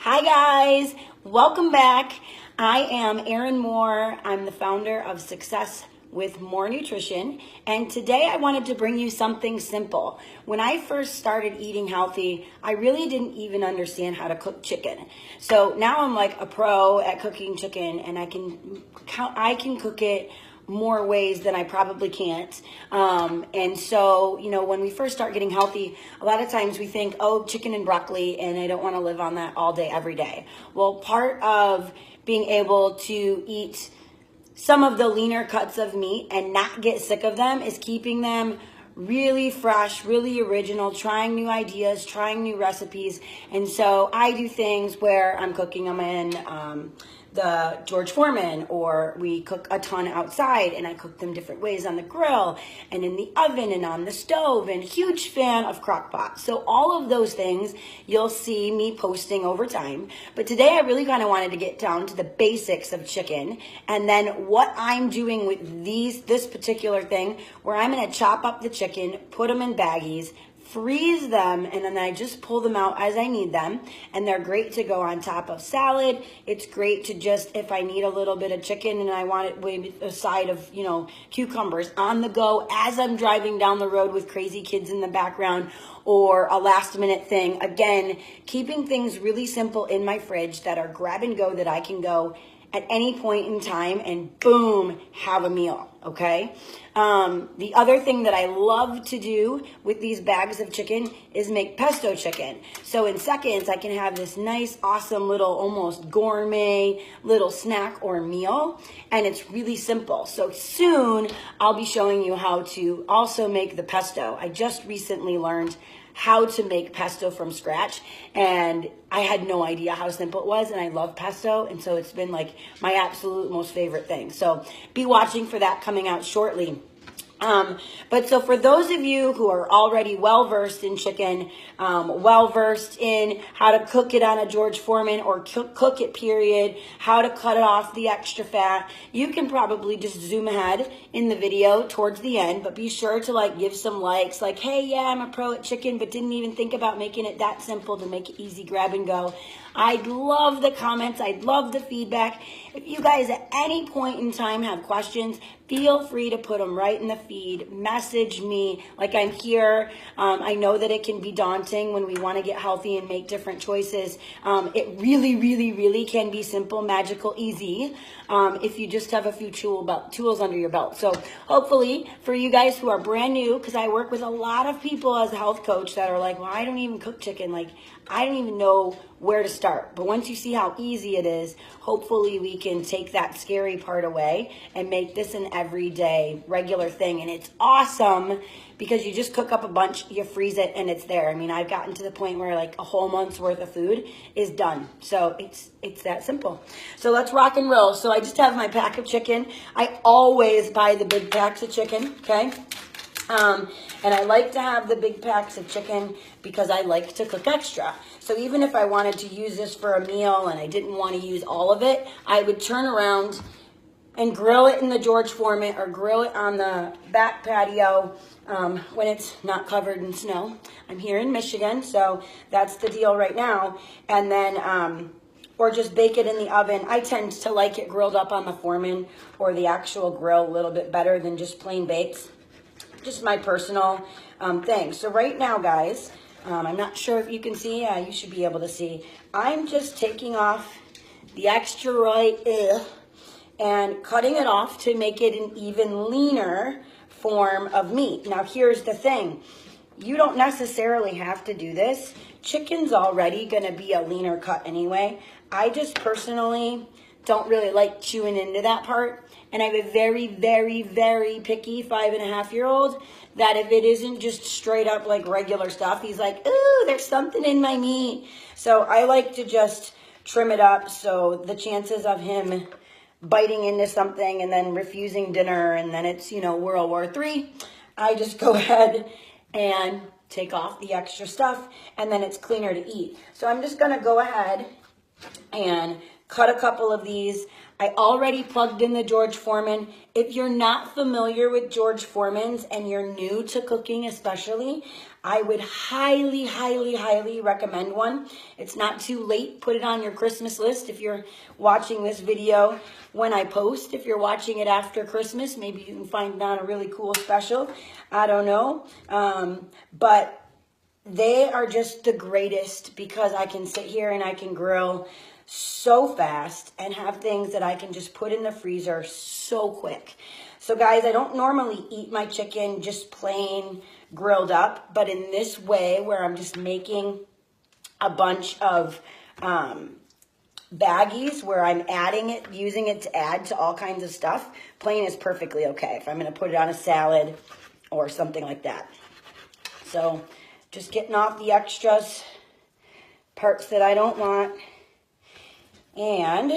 Hi guys, welcome back. I am Erin Moore. I'm the founder of Success with More Nutrition, and today I wanted to bring you something simple. When I first started eating healthy, I really didn't even understand how to cook chicken. So now I'm like a pro at cooking chicken, and I can cook it more ways than I probably can't. And so, when we first start getting healthy, a lot of times we think, oh, chicken and broccoli, and I don't want to live on that all day, every day. Well, part of being able to eat some of the leaner cuts of meat and not get sick of them is keeping them really fresh, really original, trying new ideas, trying new recipes. And so I do things where I'm cooking them in the George Foreman, or we cook a ton outside and I cook them different ways on the grill and in the oven and on the stove, and huge fan of crock pot. So all of those things you'll see me posting over time. But today I really kind of wanted to get down to the basics of chicken, and then what I'm doing with this particular thing, where I'm going to chop up the chicken, put them in baggies, freeze them, and then I just pull them out as I need them. And they're great to go on top of salad. It's great to just, if I need a little bit of chicken and I want it with a side of, cucumbers on the go as I'm driving down the road with crazy kids in the background, or a last minute thing. Again, keeping things really simple in my fridge that are grab and go, that I can go at any point in time and boom, have a meal, okay? The other thing that I love to do with these bags of chicken is make pesto chicken. So in seconds, I can have this nice, awesome little, almost gourmet little snack or meal, and it's really simple. So soon, I'll be showing you how to also make the pesto. I just recently learned how to make pesto from scratch, and I had no idea how simple it was, and I love pesto, and so it's been like my absolute most favorite thing. So be watching for that coming out shortly. But so for those of you who are already well-versed in chicken, well-versed in how to cook it on a George Foreman, or cook it period, how to cut off the extra fat, you can probably just zoom ahead in the video towards the end, but be sure to give some likes, like, hey, yeah, I'm a pro at chicken, but didn't even think about making it that simple to make it easy, grab and go. I'd love the comments. I'd love the feedback. If you guys at any point in time have questions, feel free to put them right in the feed. Message me. Like, I'm here. I know that it can be daunting when we want to get healthy and make different choices. It really, really, really can be simple, magical, easy, if you just have a few tools under your belt. So hopefully for you guys who are brand new, because I work with a lot of people as a health coach that are like, well, I don't even cook chicken. I don't even know where to start. But once you see how easy it is, hopefully we can take that scary part away and make this an everyday, regular thing. And it's awesome because you just cook up a bunch, you freeze it, and it's there. I mean, I've gotten to the point where a whole month's worth of food is done. So it's that simple. So let's rock and roll. So I just have my pack of chicken. I always buy the big packs of chicken, okay? And I like to have the big packs of chicken because I like to cook extra. So even if I wanted to use this for a meal and I didn't want to use all of it, I would turn around and grill it in the George Foreman, or grill it on the back patio when it's not covered in snow. I'm here in Michigan, so that's the deal right now. And then, or just bake it in the oven. I tend to like it grilled up on the Foreman or the actual grill a little bit better than just plain baked. Just my personal thing. So right now, guys, I'm not sure if you can see. Yeah, you should be able to see. I'm just taking off the extra right and cutting it off to make it an even leaner form of meat. Now, here's the thing. You don't necessarily have to do this. Chicken's already going to be a leaner cut anyway. I just personally don't really like chewing into that part. And I have a very, very, very picky 5.5-year-old that if it isn't just straight up regular stuff, he's like, ooh, there's something in my meat. So I like to just trim it up, so the chances of him biting into something and then refusing dinner and then it's, World War III, I just go ahead and take off the extra stuff, and then it's cleaner to eat. So I'm just going to go ahead and cut a couple of these. I already plugged in the George Foreman. If you're not familiar with George Foreman's and you're new to cooking especially, I would highly, highly, highly recommend one. It's not too late. Put it on your Christmas list if you're watching this video when I post. If you're watching it after Christmas, maybe you can find it on a really cool special. I don't know. But they are just the greatest because I can sit here and I can grill so fast and have things that I can just put in the freezer so quick. So guys, I don't normally eat my chicken just plain grilled up, but in this way where I'm just making a bunch of baggies where I'm adding it, using it to add to all kinds of stuff, plain is perfectly okay if I'm going to put it on a salad or something like that. So just getting off the extras, parts that I don't want. And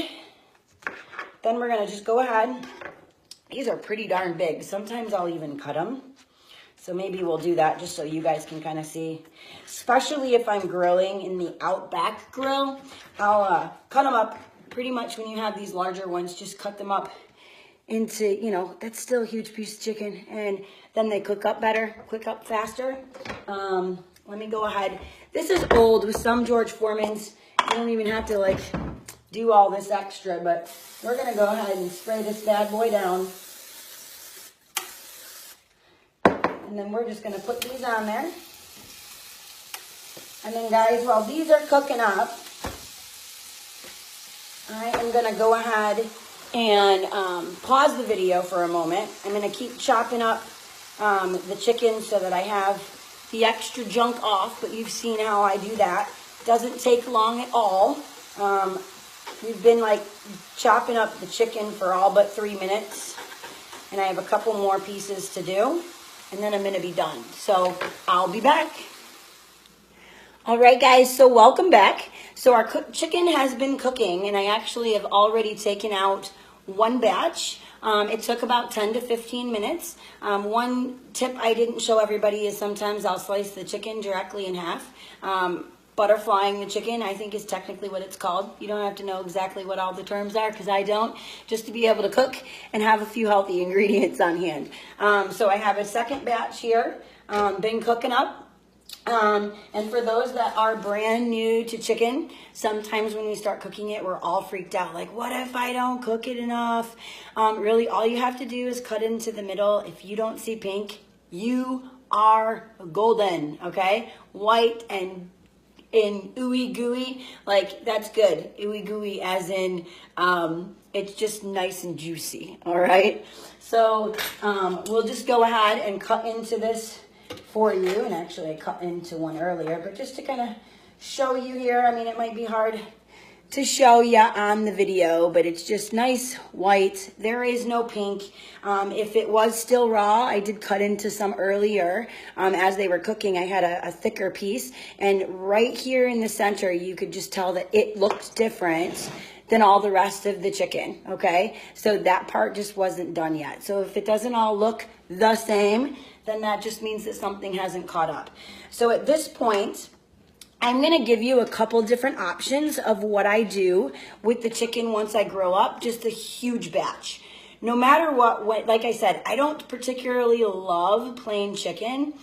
then we're going to just go ahead. These are pretty darn big. Sometimes I'll even cut them. So maybe we'll do that just so you guys can kind of see. Especially if I'm grilling in the Outback grill, I'll cut them up pretty much when you have these larger ones. Just cut them up into, you know, that's still a huge piece of chicken. And then they cook up better, cook up faster. Let me go ahead. This is old with some George Foreman's. You don't even have to like do all this extra, but we're going to go ahead and spray this bad boy down. And then we're just going to put these on there. And then guys, while these are cooking up, I am going to go ahead and pause the video for a moment. I'm going to keep chopping up the chicken so that I have the extra junk off, but you've seen how I do that. Doesn't take long at all. We've been like chopping up the chicken for all but 3 minutes, and I have a couple more pieces to do, and then I'm going to be done. So I'll be back. All right, guys, so welcome back. So our chicken has been cooking, and I actually have already taken out one batch. It took about 10 to 15 minutes. One tip I didn't show everybody is sometimes I'll slice the chicken directly in half. Butterflying the chicken, I think, is technically what it's called. You don't have to know exactly what all the terms are because I don't, just to be able to cook and have a few healthy ingredients on hand. So I have a second batch here, been cooking up. And for those that are brand new to chicken, sometimes when we start cooking it, we're all freaked out. Like, what if I don't cook it enough? Really, all you have to do is cut into the middle. If you don't see pink, you are golden, okay? White and in ooey gooey, like that's good. Ooey gooey as in it's just nice and juicy, all right? So we'll just go ahead and cut into this for you. And actually I cut into one earlier, but just to kind of show you here, I mean, it might be hard to show you on the video, but it's just nice white. There is no pink. If it was still raw, I did cut into some earlier. As they were cooking, I had a thicker piece, and right here in the center, you could just tell that it looked different than all the rest of the chicken, okay? So that part just wasn't done yet. So if it doesn't all look the same, then that just means that something hasn't caught up. So at this point, I'm going to give you a couple different options of what I do with the chicken once I grill up, just a huge batch. No matter what, like I said, I don't particularly love plain chicken.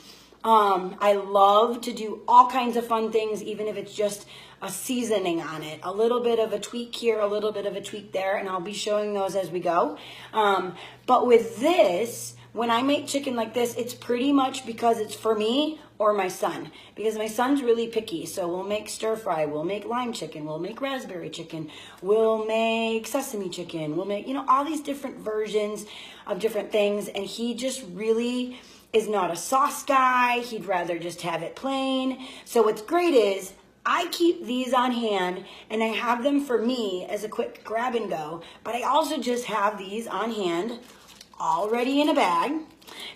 I love to do all kinds of fun things, even if it's just a seasoning on it, a little bit of a tweak here, a little bit of a tweak there, and I'll be showing those as we go. But with this, when I make chicken like this, it's pretty much because it's for me or my son, because my son's really picky. So we'll make stir fry, we'll make lime chicken, we'll make raspberry chicken, we'll make sesame chicken, we'll make, you know, all these different versions of different things. And he just really is not a sauce guy. He'd rather just have it plain. So what's great is I keep these on hand and I have them for me as a quick grab and go, but I also just have these on hand already in a bag.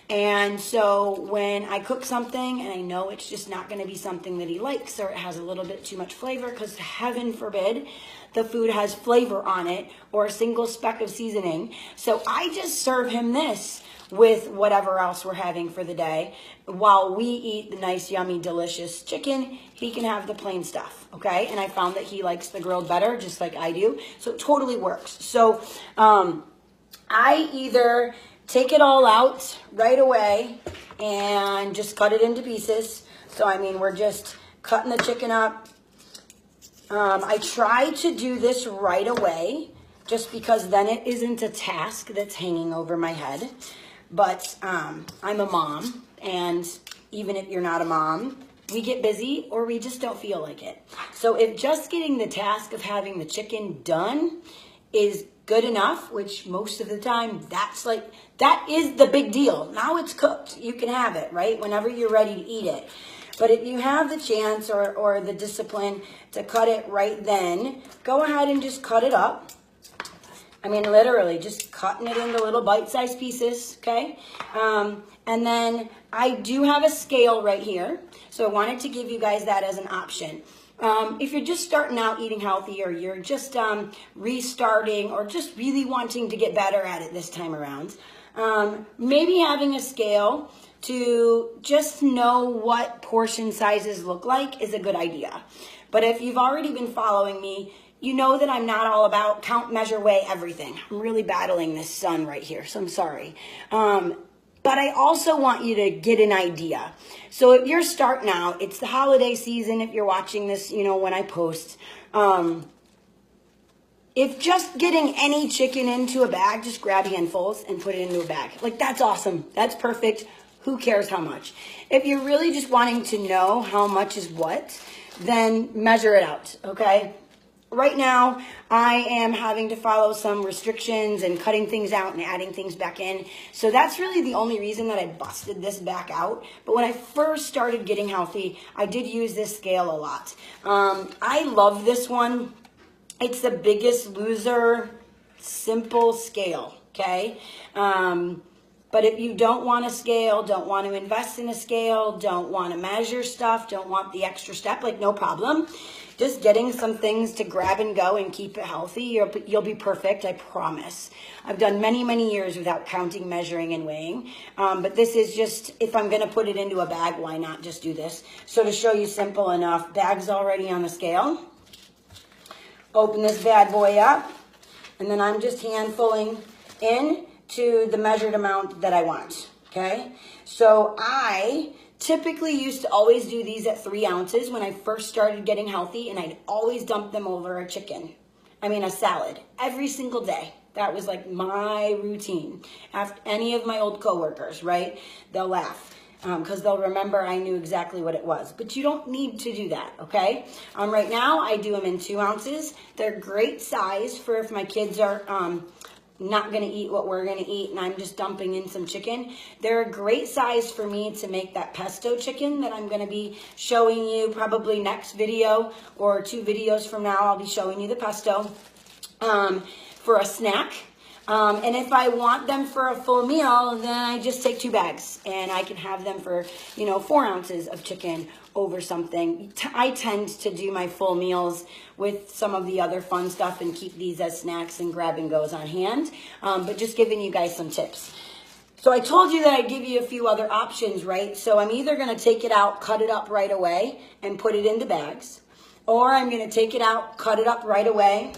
And so when I cook something and I know it's just not going to be something that he likes, or it has a little bit too much flavor, because heaven forbid the food has flavor on it or a single speck of seasoning, so I just serve him this with whatever else we're having for the day. While we eat the nice, yummy, delicious chicken, he can have the plain stuff, okay? And I found that he likes the grilled better, just like I do, so it totally works. So I either take it all out right away and just cut it into pieces, So, I mean, we're just cutting the chicken up. I try to do this right away just because then it isn't a task that's hanging over my head. But I'm a mom, and even if you're not a mom, we get busy or we just don't feel like it. So if just getting the task of having the chicken done is good enough, which most of the time that is the big deal. Now it's cooked. You can have it, right? Whenever you're ready to eat it. But if you have the chance or the discipline to cut it right then, go ahead and just cut it up. I mean, literally just cutting it into little bite-sized pieces, okay? And then I do have a scale right here. So I wanted to give you guys that as an option. If you're just starting out eating healthy, or you're just restarting, or just really wanting to get better at it this time around, maybe having a scale to just know what portion sizes look like is a good idea. But if you've already been following me, you know that I'm not all about count, measure, weigh, everything. I'm really battling this sun right here, so I'm sorry. But I also want you to get an idea. So if you're starting out, it's the holiday season. If you're watching this, you know, when I post, if just getting any chicken into a bag, just grab handfuls and put it into a bag. Like, that's awesome. That's perfect. Who cares how much? If you're really just wanting to know how much is what, then measure it out, okay? Right now, I am having to follow some restrictions and cutting things out and adding things back in. So that's really the only reason that I busted this back out. But when I first started getting healthy, I did use this scale a lot. I love this one. It's the Biggest Loser simple scale, okay? But if you don't want a scale, don't want to invest in a scale, don't want to measure stuff, don't want the extra step, like, no problem. Just getting some things to grab and go and keep it healthy, you'll be perfect, I promise. I've done many, many years without counting, measuring, and weighing. But this is just, if I'm going to put it into a bag, why not just do this? So to show you simple enough, bag's already on the scale. Open this bad boy up, and then I'm just handfulling in to the measured amount that I want, okay? So I typically used to always do these at 3 ounces when I first started getting healthy, and I'd always dump them over a salad, every single day. That was like my routine. Ask any of my old coworkers, right? They'll laugh because they'll remember I knew exactly what it was. But you don't need to do that, okay? Right now, I do them in 2 ounces. They're great size for if my kids are not going to eat what we're going to eat and I'm just dumping in some chicken. They're a great size for me to make that pesto chicken that I'm going to be showing you probably next video or 2 videos from now. I'll be showing you the pesto for a snack. And if I want them for a full meal, then I just take 2 bags and I can have them for, 4 ounces of chicken over something. I tend to do my full meals with some of the other fun stuff and keep these as snacks and grab and goes on hand. But just giving you guys some tips. So I told you that I'd give you a few other options, right? So I'm either going to take it out, cut it up right away and put it into bags, or I'm going to take it out, cut it up right away,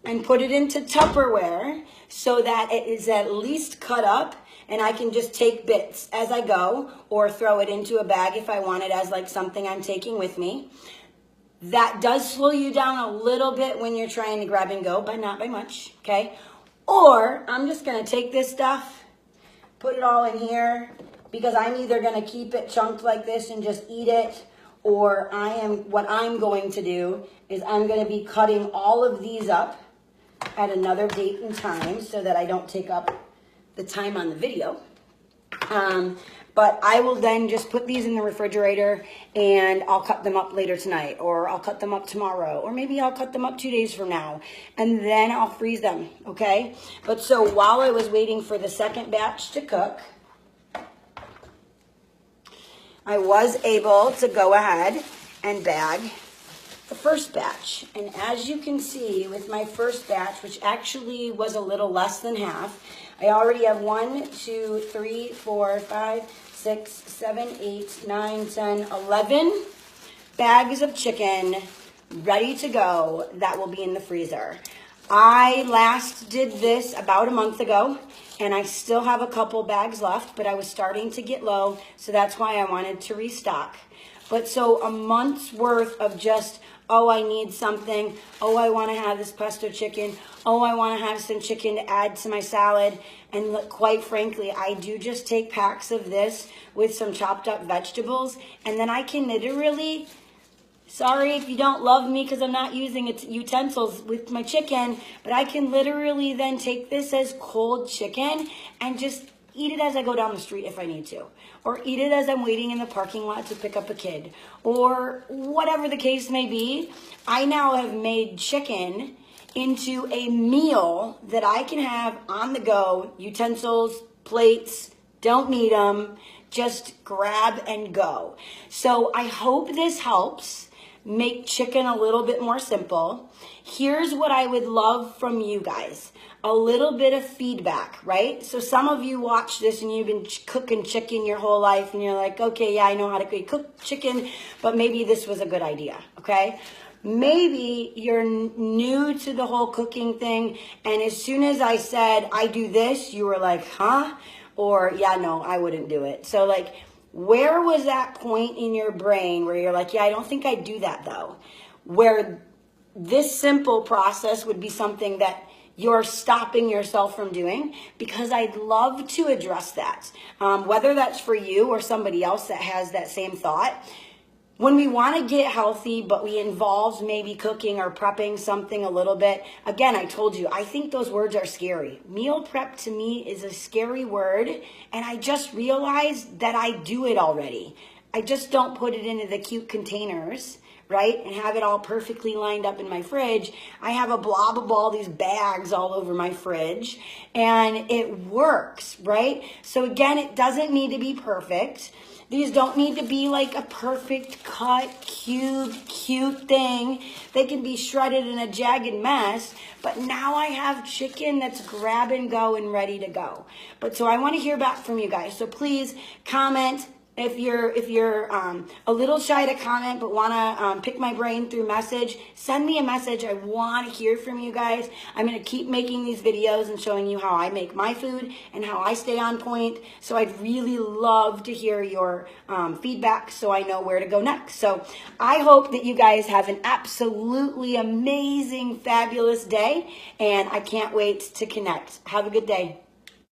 and put it into Tupperware so that it is at least cut up and I can just take bits as I go or throw it into a bag if I want it as like something I'm taking with me. That does slow you down a little bit when you're trying to grab and go, but not by much, okay? Or I'm just gonna take this stuff, put it all in here, because I'm either gonna keep it chunked like this and just eat it, or what I'm going to do is I'm gonna be cutting all of these up at another date and time so that I don't take up the time on the video. But I will then just put these in the refrigerator and I'll cut them up later tonight, or I'll cut them up tomorrow, or maybe I'll cut them up 2 days from now, and then I'll freeze them, okay? But so while I was waiting for the second batch to cook, I was able to go ahead and bag the first batch. And as you can see with my first batch, which actually was a little less than half, I already have 1, 2, 3, 4, 5, 6, 7, 8, 9, 10, 11 bags of chicken ready to go that will be in the freezer. I last did this about a month ago, and I still have a couple bags left, but I was starting to get low, so that's why I wanted to restock. But so a month's worth of just, oh, I need something. Oh, I want to have this pesto chicken. Oh, I want to have some chicken to add to my salad. And look, quite frankly, I do just take packs of this with some chopped up vegetables, and then I can literally, sorry if you don't love me because I'm not using utensils with my chicken, but I can literally then take this as cold chicken and just eat it as I go down the street if I need to. Or eat it as I'm waiting in the parking lot to pick up a kid. Or whatever the case may be, I now have made chicken into a meal that I can have on the go. Utensils, plates, don't need them. Just grab and go. So I hope this helps make chicken a little bit more simple. Here's what I would love from you guys. A little bit of feedback, right? So some of you watch this and you've been cooking chicken your whole life and you're like, okay, yeah, I know how to cook chicken, but maybe this was a good idea, okay? Maybe you're new to the whole cooking thing, and as soon as I said, I do this, you were like, huh? Or, yeah, no, I wouldn't do it. So, like, where was that point in your brain where you're like, yeah, I don't think I'd do that, though? Where this simple process would be something that you're stopping yourself from doing, because I'd love to address that. Whether that's for you or somebody else that has that same thought. When we want to get healthy, but we involve maybe cooking or prepping something a little bit, again, I told you, I think those words are scary. Meal prep to me is a scary word, and I just realized that I do it already. I just don't put it into the cute containers, right, and have it all perfectly lined up in my fridge. I have a blob of all these bags all over my fridge, and it works, right? So again, it doesn't need to be perfect. These don't need to be like a perfect cut, cute thing. They can be shredded in a jagged mess, but now I have chicken that's grab and go and ready to go. But so I want to hear back from you guys. So please comment. If you're a little shy to comment but want to pick my brain through message, send me a message. I want to hear from you guys. I'm going to keep making these videos and showing you how I make my food and how I stay on point. So I'd really love to hear your feedback so I know where to go next. So I hope that you guys have an absolutely amazing, fabulous day, and I can't wait to connect. Have a good day.